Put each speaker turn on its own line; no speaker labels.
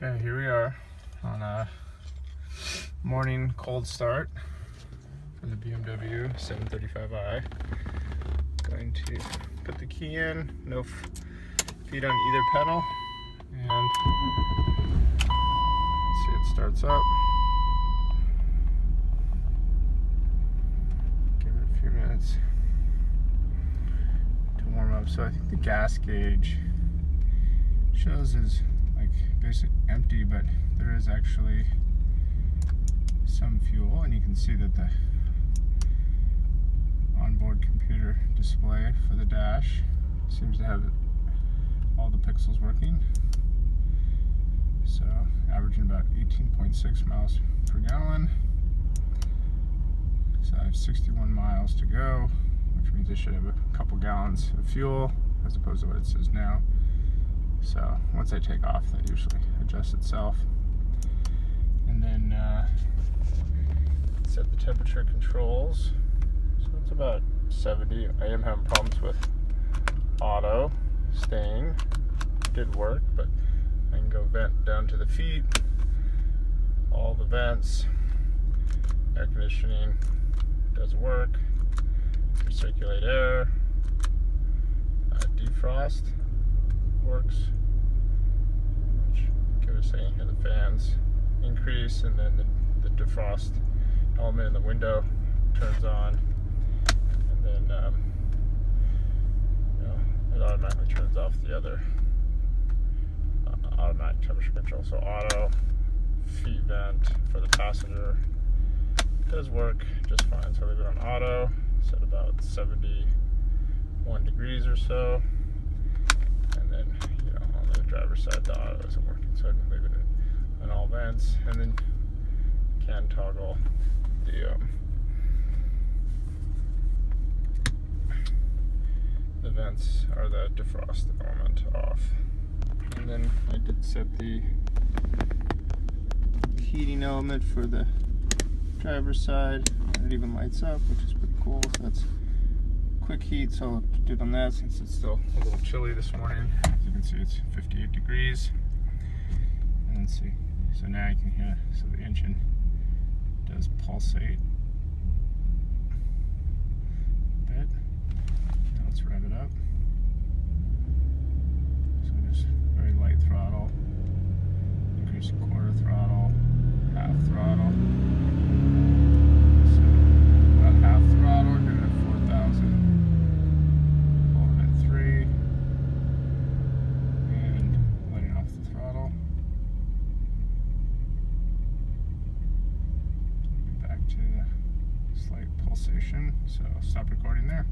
Okay, here we are on a morning cold start for the BMW 735i. Going to put the key in, no feet on either pedal, and see it starts up. Give it a few minutes to warm up. So I think the gas gauge shows is like basically empty, but there is actually some fuel, and you can see that the onboard computer display for the dash seems to have all the pixels working. So averaging about 18.6 miles per gallon. So I have 61 miles to go, which means I should have a couple gallons of fuel as opposed to what it says now. So once I take off, that usually adjusts itself. And then set the temperature controls. So it's about 70. I am having problems with auto staying. Did work, but I can go vent down to the feet. All the vents. Air conditioning does work. Recirculate air. Defrost works, which give us saying here the fans increase, and then the defrost element in the window turns on, and then it automatically turns off the other automatic temperature control. So auto feet vent for the passenger does work just fine. So I leave it on auto, set about 71 degrees or so. And then, on the driver's side, the auto isn't working, so I can leave it in all vents, and then can toggle the vents or the defrost element off. And then I did set the heating element for the driver's side, and it even lights up, which is pretty cool. So that's quick heat, so I'll do it on that since it's still a little chilly this morning. As you can see, it's 58 degrees. And let's see, so now you can hear, so the engine does pulsate a bit. Now let's rev it up. So just very light throttle, increase quarter throttle, half throttle. So about half throttle, we're going to 4,000. Back to the slight pulsation, so I'll stop recording there.